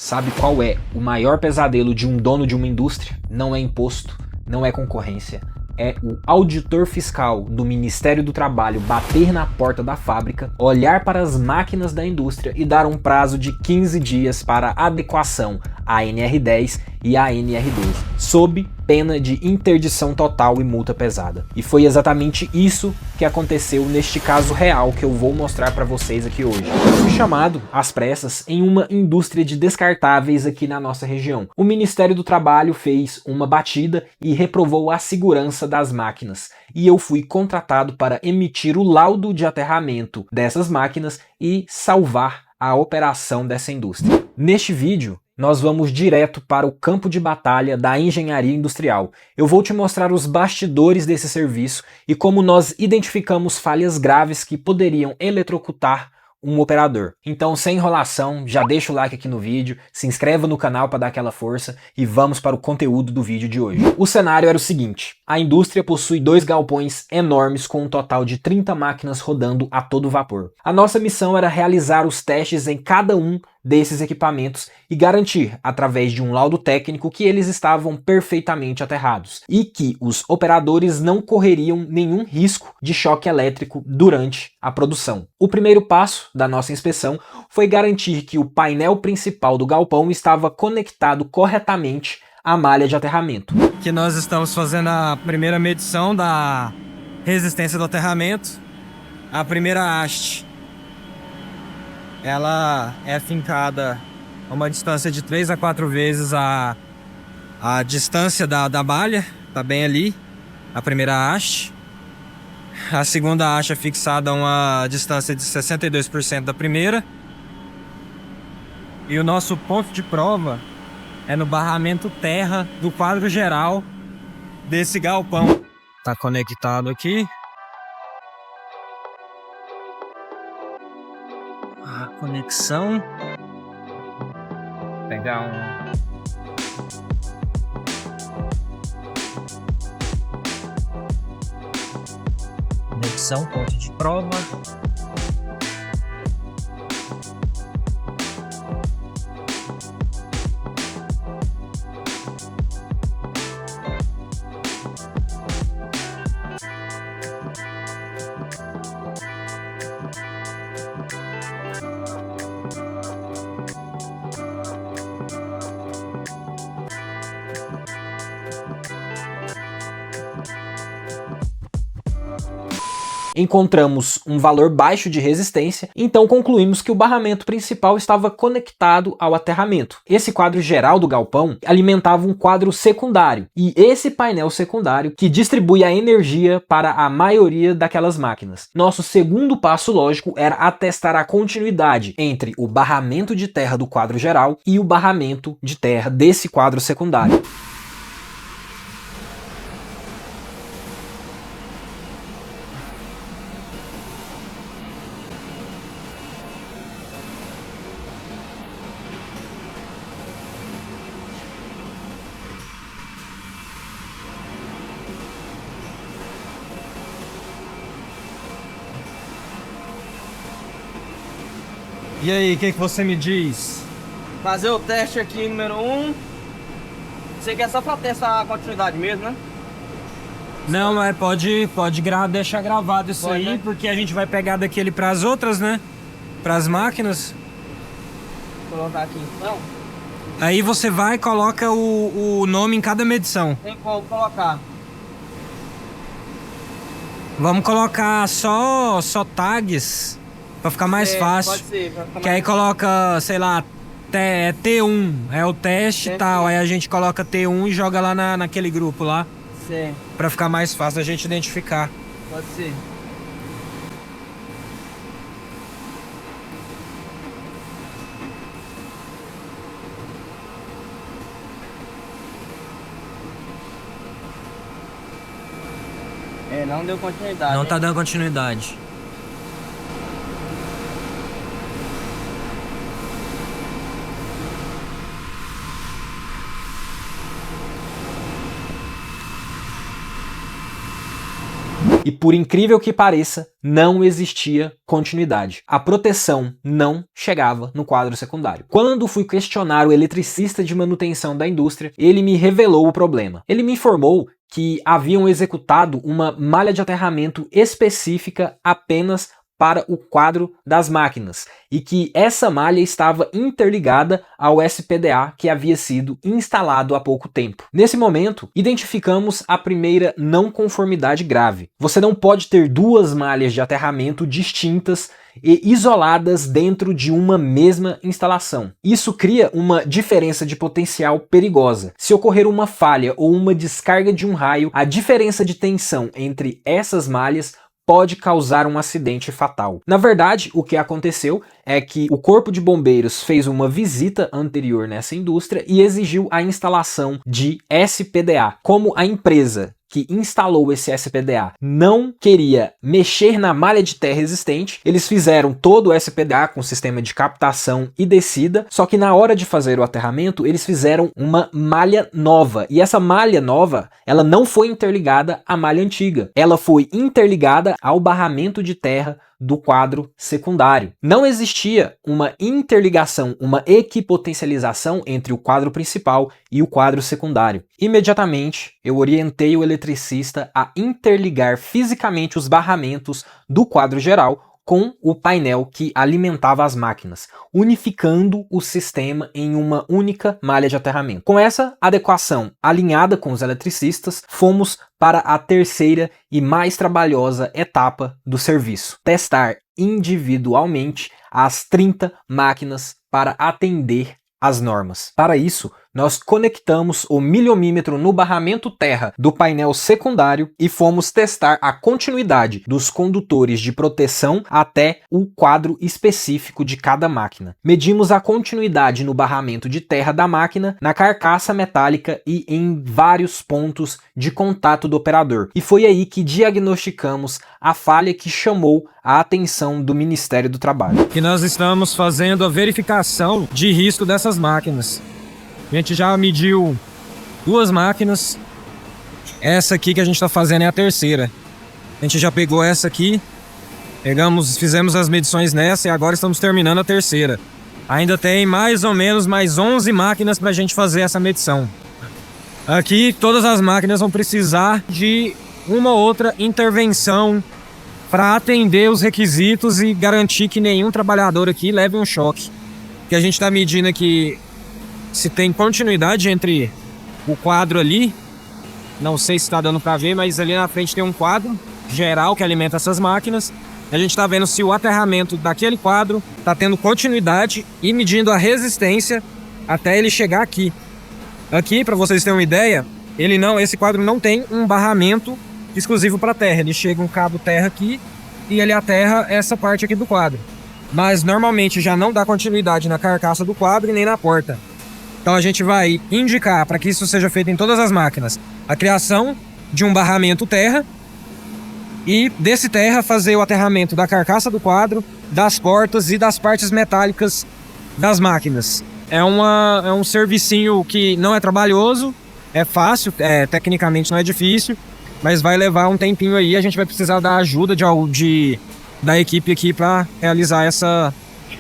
Sabe qual é o maior pesadelo de um dono de uma indústria? Não é imposto, não é concorrência. É o auditor fiscal do Ministério do Trabalho bater na porta da fábrica, olhar para as máquinas da indústria e dar um prazo de 15 dias para adequação à NR10 e à NR12, sob pena de interdição total e multa pesada. E foi exatamente isso que aconteceu neste caso real que eu vou mostrar para vocês aqui hoje. Eu fui chamado às pressas em uma indústria de descartáveis aqui na nossa região. O Ministério do Trabalho fez uma batida e reprovou a segurança das máquinas. E eu fui contratado para emitir o laudo de aterramento dessas máquinas e salvar a operação dessa indústria. Neste vídeo, nós vamos direto para o campo de batalha da engenharia industrial. Eu vou te mostrar os bastidores desse serviço e como nós identificamos falhas graves que poderiam eletrocutar um operador. Então, sem enrolação, já deixa o like aqui no vídeo, se inscreva no canal para dar aquela força e vamos para o conteúdo do vídeo de hoje. O cenário era o seguinte: a indústria possui 2 galpões enormes com um total de 30 máquinas rodando a todo vapor. A nossa missão era realizar os testes em cada um desses equipamentos e garantir, através de um laudo técnico, que eles estavam perfeitamente aterrados e que os operadores não correriam nenhum risco de choque elétrico durante a produção. O primeiro passo da nossa inspeção foi garantir que o painel principal do galpão estava conectado corretamente à malha de aterramento. Aqui nós estamos fazendo a primeira medição da resistência do aterramento. A primeira haste, ela é fincada a uma distância de 3 a 4 vezes a distância da malha, tá bem ali, a primeira haste. A segunda haste é fixada a uma distância de 62% da primeira. E o nosso ponto de prova é no barramento terra do quadro geral desse galpão. Tá conectado aqui. A conexão. Vou pegar conexão, ponto de prova. Encontramos um valor baixo de resistência, então concluímos que o barramento principal estava conectado ao aterramento. Esse quadro geral do galpão alimentava um quadro secundário, e esse painel secundário que distribui a energia para a maioria daquelas máquinas. Nosso segundo passo lógico era atestar a continuidade entre o barramento de terra do quadro geral e o barramento de terra desse quadro secundário. E aí, o que você me diz? Fazer o teste aqui, número 1. Você quer só pra testar a continuidade mesmo, né? Não, mas pode deixar gravado isso Pode, aí, né? porque a gente vai pegar daquele pras outras, né? Pras máquinas. Vou colocar aqui então. Aí você vai e coloca o nome em cada medição. Tem como colocar. Vamos colocar só tags pra ficar mais fácil. Pode ser, pra ficar Que aí coloca, sei lá, T1 é o teste e tal. Aí a gente coloca T1 e joga lá naquele grupo lá. Sim, Pra ficar mais fácil a gente identificar. pode ser. Não deu continuidade. Não hein? tá dando continuidade. E por incrível que pareça, não existia continuidade. A proteção não chegava no quadro secundário. Quando fui questionar o eletricista de manutenção da indústria, ele me revelou o problema. Ele me informou que haviam executado uma malha de aterramento específica apenas para o quadro das máquinas e que essa malha estava interligada ao SPDA que havia sido instalado há pouco tempo. Nesse momento, identificamos a primeira não conformidade grave. Você não pode ter duas malhas de aterramento distintas e isoladas dentro de uma mesma instalação. Isso cria uma diferença de potencial perigosa. Se ocorrer uma falha ou uma descarga de um raio, a diferença de tensão entre essas malhas pode causar um acidente fatal. Na verdade, o que aconteceu é que o Corpo de Bombeiros fez uma visita anterior nessa indústria e exigiu a instalação de SPDA. Como a empresa que instalou esse SPDA não queria mexer na malha de terra existente, eles fizeram todo o SPDA com sistema de captação e descida, só que na hora de fazer o aterramento, eles fizeram uma malha nova. E essa malha nova, ela não foi interligada à malha antiga. Ela foi interligada ao barramento de terra do quadro secundário. Não existia uma interligação, uma equipotencialização entre o quadro principal e o quadro secundário. Imediatamente, eu orientei o eletricista a interligar fisicamente os barramentos do quadro geral com o painel que alimentava as máquinas, unificando o sistema em uma única malha de aterramento. Com essa adequação alinhada com os eletricistas, fomos para a terceira e mais trabalhosa etapa do serviço: testar individualmente as 30 máquinas para atender às normas. Para isso, nós conectamos o milhomímetro no barramento terra do painel secundário e fomos testar a continuidade dos condutores de proteção até o quadro específico de cada máquina. Medimos a continuidade no barramento de terra da máquina, na carcaça metálica e em vários pontos de contato do operador. E foi aí que diagnosticamos a falha que chamou a atenção do Ministério do Trabalho. Que nós estamos fazendo a verificação de risco dessas máquinas. A gente já mediu 2 máquinas. Essa aqui que a gente está fazendo é a terceira. A gente já pegou essa aqui, fizemos as medições nessa e agora estamos terminando a terceira. Ainda tem mais ou menos mais 11 máquinas para a gente fazer essa medição. Aqui todas as máquinas vão precisar de uma ou outra intervenção para atender os requisitos e garantir que nenhum trabalhador aqui leve um choque. Que a gente está medindo aqui se tem continuidade entre o quadro ali, não sei se está dando para ver, mas ali na frente tem um quadro geral que alimenta essas máquinas. A gente está vendo se o aterramento daquele quadro está tendo continuidade e medindo a resistência até ele chegar aqui. Aqui, para vocês terem uma ideia, esse quadro não tem um barramento exclusivo para terra. Ele chega um cabo terra aqui e ele aterra essa parte aqui do quadro. Mas normalmente já não dá continuidade na carcaça do quadro e nem na porta. Então a gente vai indicar, para que isso seja feito em todas as máquinas, a criação de um barramento terra e desse terra fazer o aterramento da carcaça do quadro, das portas e das partes metálicas das máquinas. É um servicinho que não é trabalhoso, é fácil, tecnicamente não é difícil, mas vai levar um tempinho aí. A gente vai precisar da ajuda da equipe aqui para realizar essa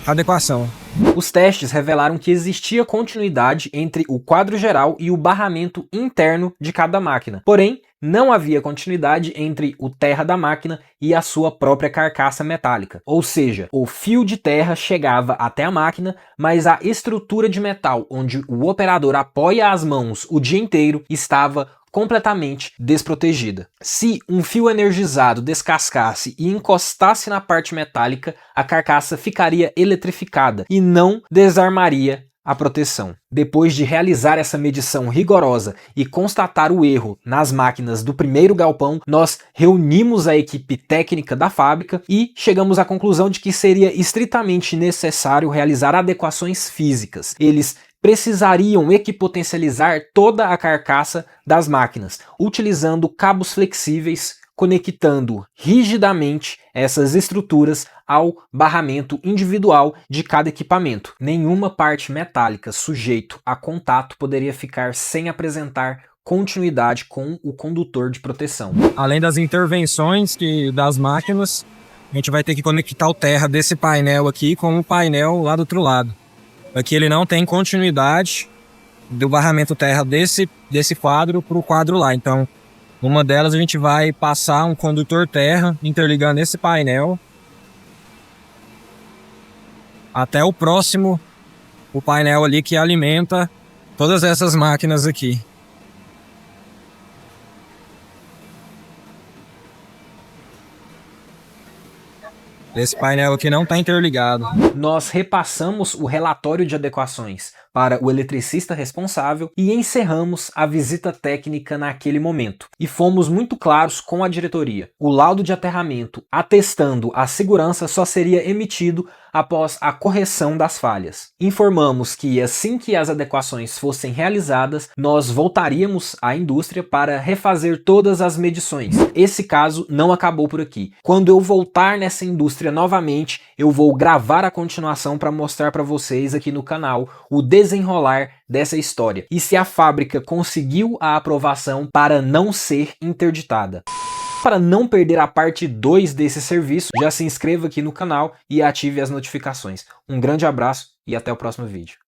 adequação. Os testes revelaram que existia continuidade entre o quadro geral e o barramento interno de cada máquina. Porém, não havia continuidade entre o terra da máquina e a sua própria carcaça metálica. Ou seja, o fio de terra chegava até a máquina, mas a estrutura de metal onde o operador apoia as mãos o dia inteiro estava completamente desprotegida. Se um fio energizado descascasse e encostasse na parte metálica, a carcaça ficaria eletrificada e não desarmaria a proteção. Depois de realizar essa medição rigorosa e constatar o erro nas máquinas do primeiro galpão, nós reunimos a equipe técnica da fábrica e chegamos à conclusão de que seria estritamente necessário realizar adequações físicas. Eles precisariam equipotencializar toda a carcaça das máquinas, utilizando cabos flexíveis, conectando rigidamente essas estruturas ao barramento individual de cada equipamento. Nenhuma parte metálica sujeito a contato poderia ficar sem apresentar continuidade com o condutor de proteção. Além das intervenções das máquinas, a gente vai ter que conectar o terra desse painel aqui com o painel lá do outro lado. Aqui ele não tem continuidade do barramento terra desse quadro para o quadro lá. Então, uma delas a gente vai passar um condutor terra interligando esse painel até o próximo, o painel ali que alimenta todas essas máquinas aqui. Esse painel aqui não está interligado. Nós repassamos o relatório de adequações para o eletricista responsável e encerramos a visita técnica naquele momento. E fomos muito claros com a diretoria. O laudo de aterramento atestando a segurança só seria emitido após a correção das falhas. Informamos que assim que as adequações fossem realizadas, nós voltaríamos à indústria para refazer todas as medições. Esse caso não acabou por aqui. Quando eu voltar nessa indústria novamente, eu vou gravar a continuação para mostrar para vocês aqui no canal o desenrolar dessa história e se a fábrica conseguiu a aprovação para não ser interditada. Para não perder a parte 2 desse serviço, já se inscreva aqui no canal e ative as notificações. Um grande abraço e até o próximo vídeo.